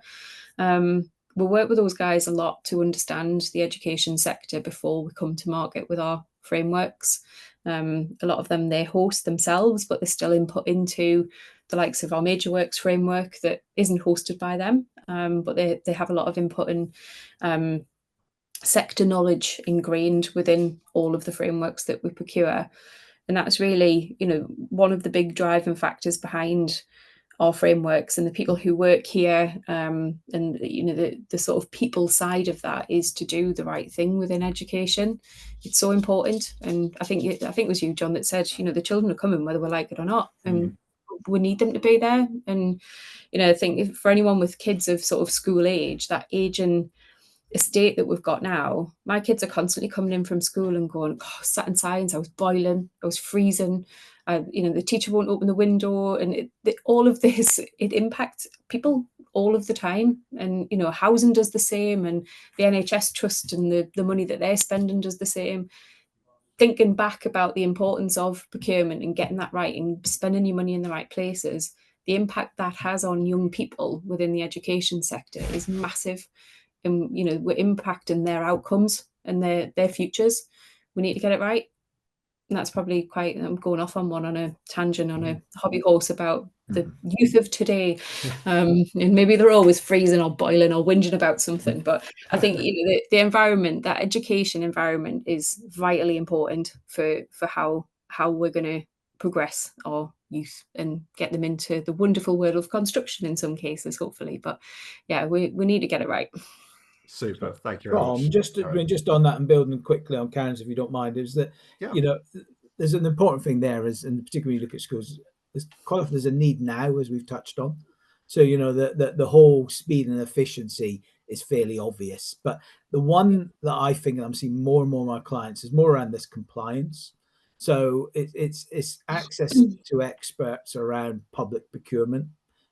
S5: We work with those guys a lot to understand the education sector before we come to market with our frameworks. A lot of them they host themselves, but they're still input into the likes of our Major Works framework that isn't hosted by them, but they have a lot of input and sector knowledge ingrained within all of the frameworks that we procure. And that's really, one of the big driving factors behind our frameworks, and the people who work here, and the sort of people side of that is to do the right thing within education. It's so important. And I think it was you, John, that said, the children are coming whether we like it or not, and we need them to be there. And I think for anyone with kids of sort of school age, that aging estate that we've got now, my kids are constantly coming in from school and going, oh, I sat in science, I was boiling, I was freezing, the teacher won't open the window, and all of this, it impacts people all of the time. And housing does the same, and the NHS trust and the money that they're spending does the same. Thinking back about the importance of procurement and getting that right and spending your money in the right places, the impact that has on young people within the education sector is massive. And we're impacting their outcomes and their futures. We need to get it right. And that's probably I'm going off on a tangent on a hobby horse about the youth of today. And maybe they're always freezing or boiling or whinging about something. But I think the environment, that education environment, is vitally important for how we're going to progress our youth and get them into the wonderful world of construction in some cases, hopefully. But yeah, we need to get it right.
S1: Super, thank you very much.
S3: Just on that and building quickly on Karen's, if you don't mind, is that there's an important thing there, and particularly when you look at schools, quite often there's a need now, as we've touched on. So the whole speed and efficiency is fairly obvious, but the one that I think I'm seeing more and more of my clients is more around this compliance. So it's access to experts around public procurement,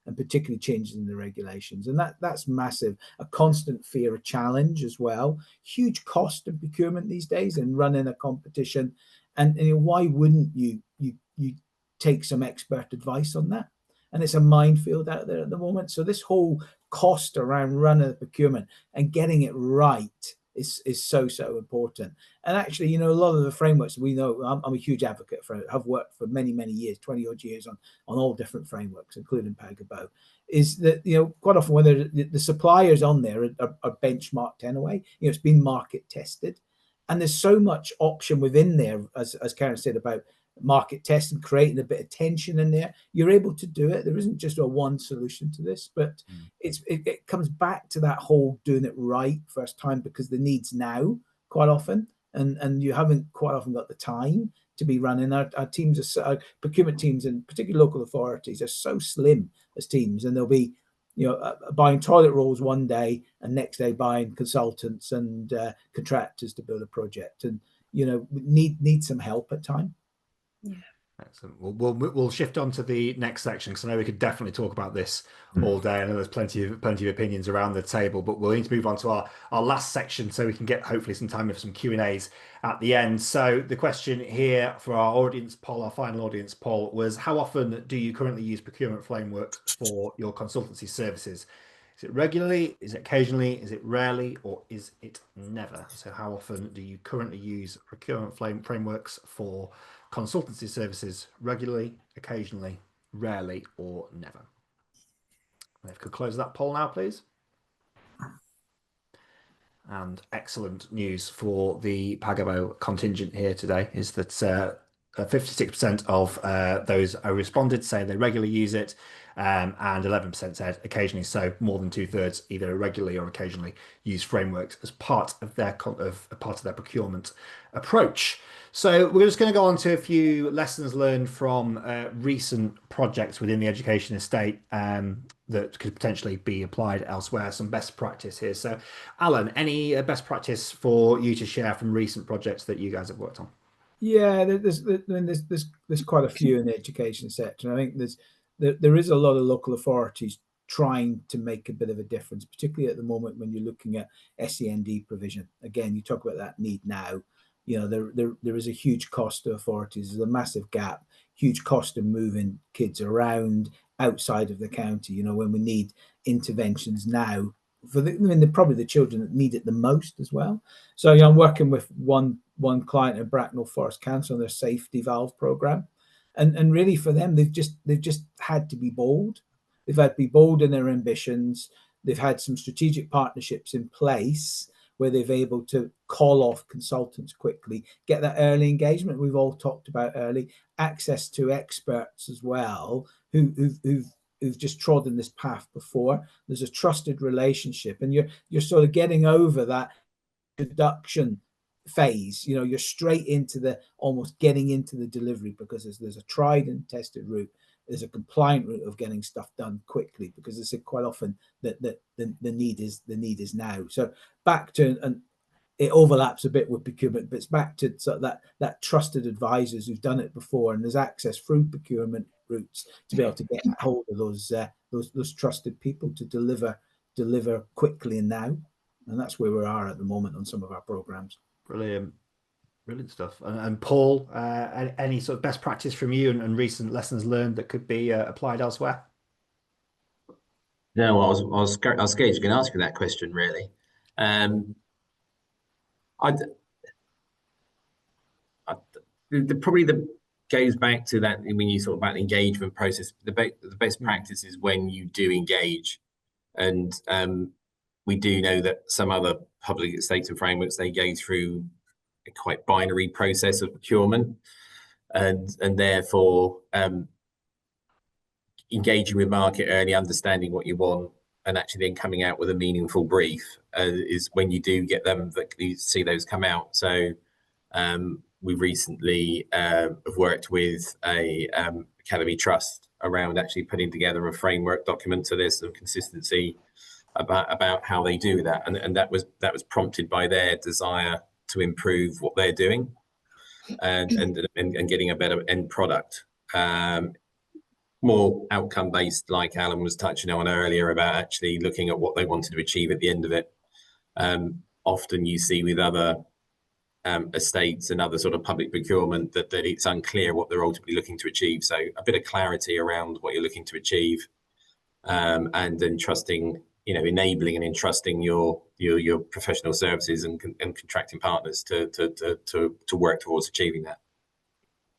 S3: and particularly changes in the regulations. And that's massive, a constant fear, a challenge as well. Huge cost of procurement these days and running a competition. And why wouldn't you take some expert advice on that? And it's a minefield out there at the moment. So this whole cost around running the procurement and getting it right is so important. And actually, a lot of the frameworks we know, I'm a huge advocate for it. I've worked for many years, 20 odd years on all different frameworks, including Pagabo. Is that quite often whether the suppliers on there are benchmarked anyway, it's been market tested, and there's so much option within there, as Karen said about market testing, creating a bit of tension in there. You're able to do it. There isn't just a one solution to this, but it comes back to that whole doing it right first time, because the needs now quite often, and you haven't quite often got the time to be running. Our teams, our procurement teams, and particularly local authorities, are so slim as teams, and they'll be buying toilet rolls one day and next day buying consultants and contractors to build a project, and need some help at time.
S5: Yeah.
S1: Excellent. We'll shift on to the next section, because I know we could definitely talk about this all day. I know there's plenty of opinions around the table, but we'll need to move on to our last section so we can get hopefully some time for some Q&As at the end. So the question here for our audience poll, our final audience poll, was: how often do you currently use procurement frameworks for your consultancy services? Is it regularly? Is it occasionally? Is it rarely? Or is it never? So how often do you currently use procurement frameworks for consultancy services? Regularly, occasionally, rarely, or never? And if we could close that poll now, please. And excellent news for the Pagabo contingent here today is that 56% of those who responded say they regularly use it, and 11% said occasionally. So more than 2/3 either regularly or occasionally use frameworks as part of their procurement approach. So we're just going to go on to a few lessons learned from recent projects within the education estate that could potentially be applied elsewhere. Some best practice here. So, Alan, any best practice for you to share from recent projects that you guys have worked on?
S3: Yeah, there's quite a few in the education sector. I think there is a lot of local authorities trying to make a bit of a difference, particularly at the moment when you're looking at SEND provision. Again, you talk about that need now. There is a huge cost to authorities. There's a massive gap, huge cost of moving kids around outside of the county. When we need interventions now for probably the children that need it the most as well. So I'm working with one client in Bracknell Forest Council on their safety valve program, and really for them they've just had to be bold. They've had to be bold in their ambitions. They've had some strategic partnerships in place where they've able to call off consultants quickly, get that early engagement we've all talked about early, access to experts as well who've just trodden this path before. There's a trusted relationship, and you're sort of getting over that introduction phase. You're straight into almost getting into the delivery, because there's a tried and tested route there's a compliant route of getting stuff done quickly, because it's quite often that the need is now. So back to, and it overlaps a bit with procurement, but it's back to sort of that trusted advisors who've done it before, and there's access through procurement routes to be able to get hold of those trusted people to deliver quickly and now. And that's where we are at the moment on some of our programs.
S1: Brilliant stuff. And Paul, any sort of best practice from you and recent lessons learned that could be applied elsewhere?
S4: No, I was scared you were going to ask me that question, really. Probably goes back to that when you talk about the engagement process. The best practice is when you do engage, and we do know that some other public estates and frameworks, they go through a quite binary process of procurement, and therefore engaging with market early, understanding what you want, and actually then coming out with a meaningful brief is when you do get them, that you see those come out. So we recently have worked with a Academy Trust around actually putting together a framework document, so there's some consistency about how they do that, and that was prompted by their desire to improve what they're doing and getting a better end product. More outcome based, like Alan was touching on earlier, about actually looking at what they wanted to achieve at the end of it. Often you see with other estates and other sort of public procurement that it's unclear what they're ultimately looking to achieve. So a bit of clarity around what you're looking to achieve, and then trusting, enabling and entrusting your professional services and contracting partners to work towards achieving that.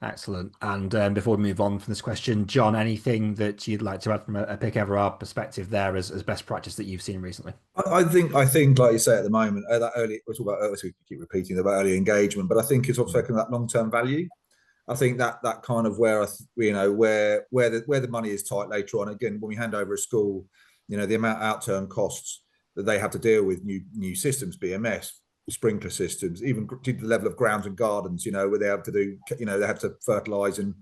S1: Excellent. And before we move on from this question, John, anything that you'd like to add from a Pick Everard perspective there as best practice that you've seen recently?
S2: I think, like you say at the moment, that early, we're talking about, we keep repeating about early engagement, but I think it's also that long-term value. I think that kind of where where the money is tight later on. Again, when we hand over a school, the amount of outturn costs that they have to deal with, new systems, BMS, sprinkler systems, even to the level of grounds and gardens, where they have to do, they have to fertilize and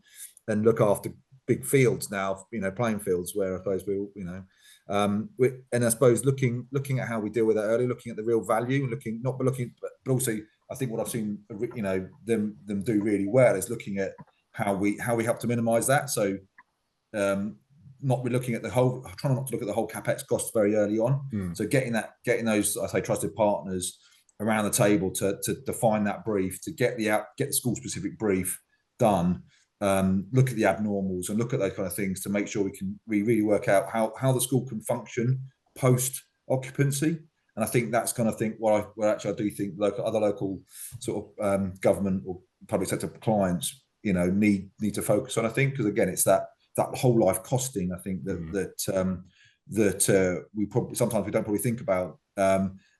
S2: look after big fields now, playing fields, where I suppose and I suppose looking at how we deal with that early, looking at the real value, but also I think what I've seen, them do really well is looking at how we help to minimize that. So not looking at trying not to look at the whole capex costs very early on. So getting those, I say, trusted partners around the table to define that brief, to get the school specific brief done, look at the abnormals and look at those kind of things to make sure we really work out how the school can function post occupancy. And I think that's kind of what I do think other local sort of government or public sector clients need to focus on. I think because again it's that whole life costing. I think that we probably sometimes we don't probably think about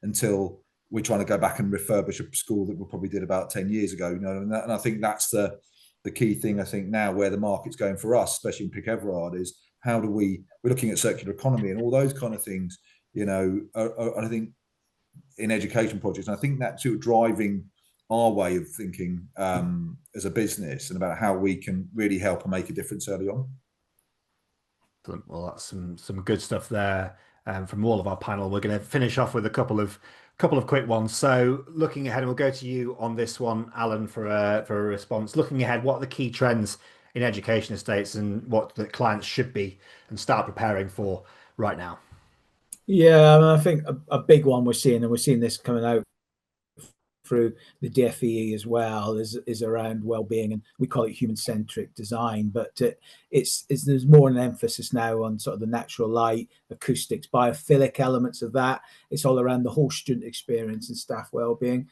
S2: until we're trying to go back and refurbish a school that we probably did about 10 years ago, and I think that's the key thing. I think now where the market's going for us, especially in Pick Everard, is how do we're looking at circular economy and all those kind of things, I think in education projects, and I think that's sort of driving our way of thinking as a business and about how we can really help and make a difference early on.
S1: Well, that's some good stuff there from all of our panel. We're going to finish off with a couple of quick ones. So looking ahead, and we'll go to you on this one, Alan, for a response. Looking ahead, what are the key trends in education estates and what the clients should be and start preparing for right now?
S3: Yeah, I think a big one we're seeing this coming out through the DFE as well is around well-being, and we call it human-centric design, but there's more an emphasis now on sort of the natural light, acoustics, biophilic elements of that. It's all around the whole student experience and staff well-being.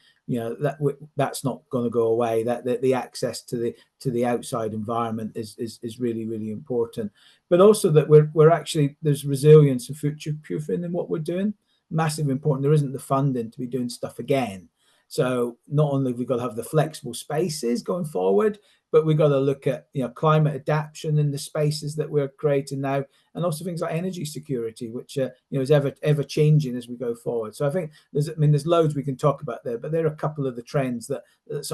S3: That's not going to go away. That the access to the outside environment is really, really important, but also that we're actually, there's resilience and future proofing in what we're doing. Massively important. There isn't the funding to be doing stuff again. So not only have we got to have the flexible spaces going forward, but we've got to look at climate adaptation in the spaces that we're creating now, and also things like energy security, which is ever changing as we go forward. So I think there's loads we can talk about there, but there are a couple of the trends that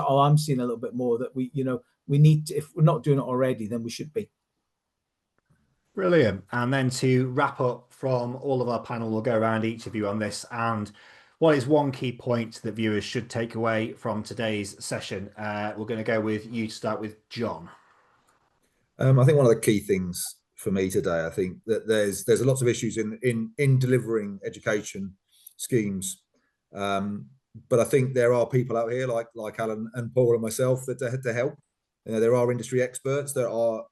S3: I'm seeing a little bit more that we need to, if we're not doing it already, then we should be.
S1: Brilliant. And then to wrap up from all of our panel, we'll go around each of you on this. And what is one key point that viewers should take away from today's session? We're going to go with you to start with, John.
S2: I think one of the key things for me today, I think that there's lots of issues in delivering education schemes, but I think there are people out here like Alan and Paul and myself that to help. There are industry experts that are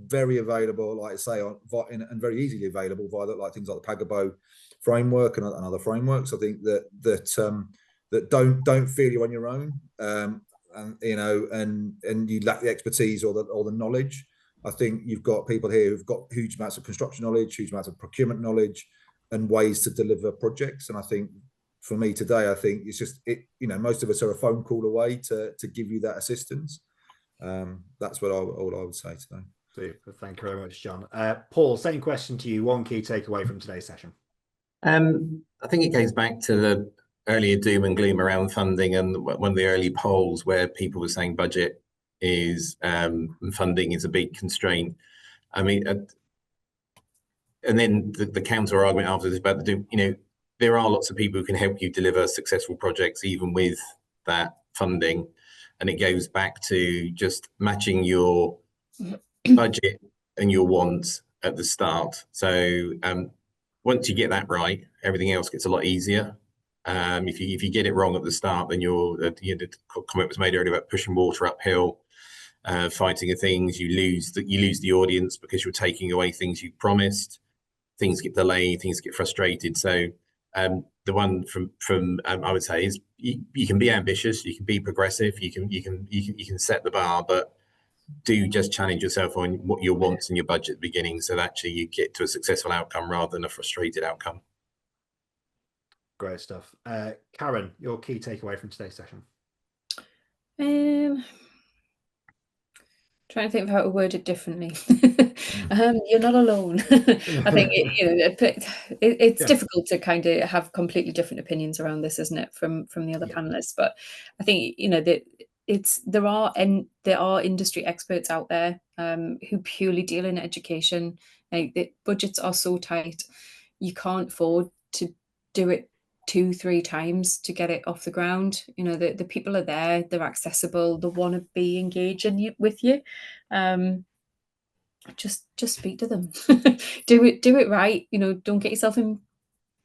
S2: very available, like I say, and very easily available via things like the Pagabo framework and other frameworks. I think that don't feel you're on your own, and you lack the expertise or the knowledge. I think you've got people here who've got huge amounts of construction knowledge, huge amounts of procurement knowledge, and ways to deliver projects. And I think for me today, I think it's just most of us are a phone call away to give you that assistance. That's what all I would say today.
S1: Super. Thank you very much, John. Paul, same question to you. One key takeaway from today's session.
S4: I think it goes back to the earlier doom and gloom around funding, and one of the early polls where people were saying budget is funding is a big constraint. I mean, and then the counter argument after this about the doom, there are lots of people who can help you deliver successful projects even with that funding, and it goes back to just matching your budget and your wants at the start. So once you get that right, everything else gets a lot easier. If you get it wrong at the start, then the comment was made earlier about pushing water uphill, fighting of things. You lose the audience because you're taking away things you promised. Things get delayed, things get frustrated. So the one from I would say is you can be ambitious, you can be progressive, you can set the bar, but do just challenge yourself on what your wants and your budget at the beginning, so that actually you get to a successful outcome rather than a frustrated outcome.
S1: Great stuff. Karen, your key takeaway from today's session?
S5: Trying to think of how to word it differently. You're not alone. I think it's difficult to kind of have completely different opinions around this, isn't it, from the other panelists? But I think there are industry experts out there who purely deal in education. The budgets are so tight, you can't afford to do it 2-3 times to get it off the ground. The people are there, they're accessible, they want to be engaging with you. Just speak to them. do it right. Don't get yourself in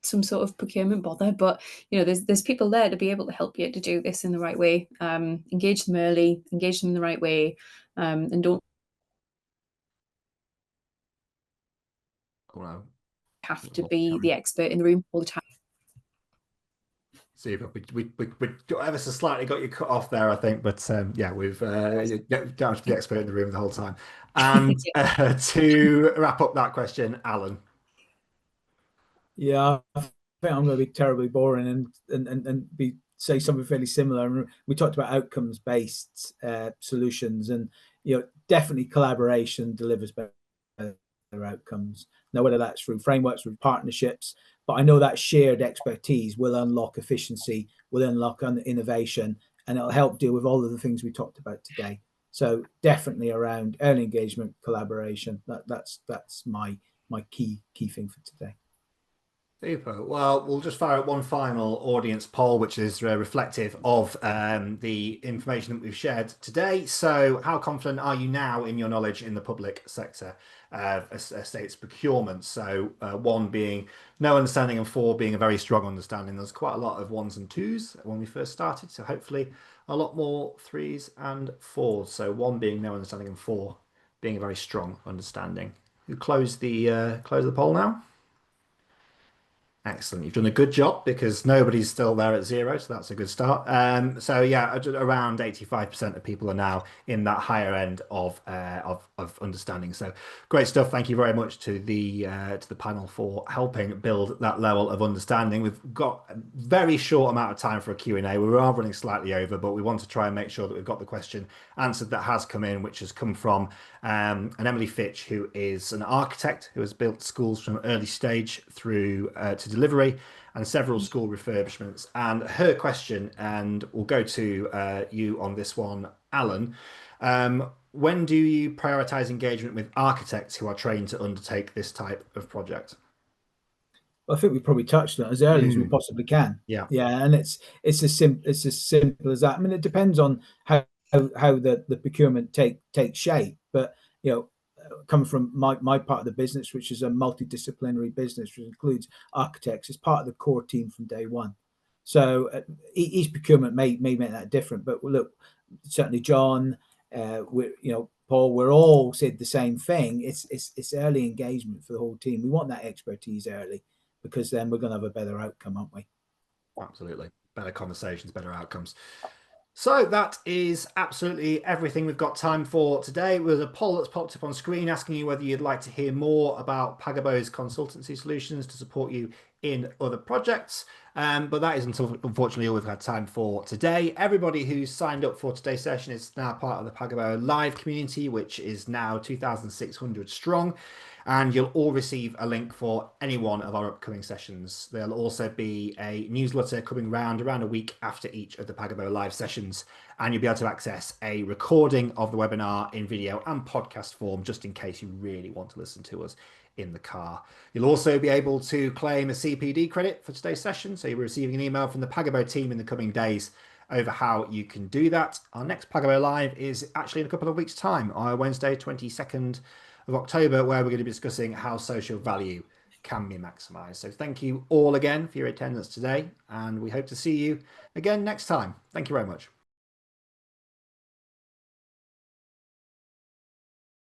S5: some sort of procurement bother, but there's people there to be able to help you to do this in the right way. Engage them early, engage them in the right way, and don't have to be the expert in the room all the time.
S1: Super. We ever so slightly got you cut off there, I think, but we've don't have to be the expert in the room the whole time. And to wrap up that question, Alan.
S3: Yeah, I think I'm going to be terribly boring and say something fairly similar. We talked about outcomes-based solutions, and definitely collaboration delivers better outcomes. Now, whether that's through frameworks, through partnerships, but I know that shared expertise will unlock efficiency, will unlock innovation, and it'll help deal with all of the things we talked about today. So definitely around early engagement, collaboration. That's my key thing for today.
S1: Super. Well, we'll just fire up one final audience poll, which is reflective of the information that we've shared today. So how confident are you now in your knowledge in the public sector estates procurement? So 1 being no understanding and 4 being a very strong understanding. There's quite a lot of 1s and 2s when we first started, so hopefully a lot more 3s and 4s. So 1 being no understanding and 4 being a very strong understanding. You close the poll now. Excellent. You've done a good job because nobody's still there at 0, so that's a good start. So yeah, around 85% of people are now in that higher end of understanding. So great stuff. Thank you very much to the panel for helping build that level of understanding. We've got a very short amount of time for a Q&A. We are running slightly over, but we want to try and make sure that we've got the question answered that has come in, which has come from an Emily Fitch, who is an architect who has built schools from early stage through to delivery and several school refurbishments. And her question, and we'll go to you on this one, Alan, when do you prioritize engagement with architects who are trained to undertake this type of project?
S3: I think we probably touched on it as early as we possibly can.
S1: Yeah.
S3: And it's as simple as that. I mean, it depends on how the procurement takes shape, but coming from my part of the business, which is a multidisciplinary business, which includes architects, as part of the core team from day one. So each procurement may make that different, but look, certainly John, Paul, we're all said the same thing. It's early engagement for the whole team. We want that expertise early, because then we're going to have a better outcome, aren't we?
S1: Absolutely. Better conversations, better outcomes. So that is absolutely everything we've got time for today. There's a poll that's popped up on screen asking you whether you'd like to hear more about Pagabo's consultancy solutions to support you in other projects. But that is unfortunately all we've had time for today. Everybody who's signed up for today's session is now part of the Pagabo Live community, which is now 2,600 strong. And you'll all receive a link for any one of our upcoming sessions. There'll also be a newsletter coming around a week after each of the Pagabo Live sessions, and you'll be able to access a recording of the webinar in video and podcast form, just in case you really want to listen to us in the car. You'll also be able to claim a CPD credit for today's session, so you'll be receiving an email from the Pagabo team in the coming days over how you can do that. Our next Pagabo Live is actually in a couple of weeks' time, on Wednesday, 22nd of October, where we're going to be discussing how social value can be maximized. So thank you all again for your attendance today, and we hope to see you again next time. Thank you very much.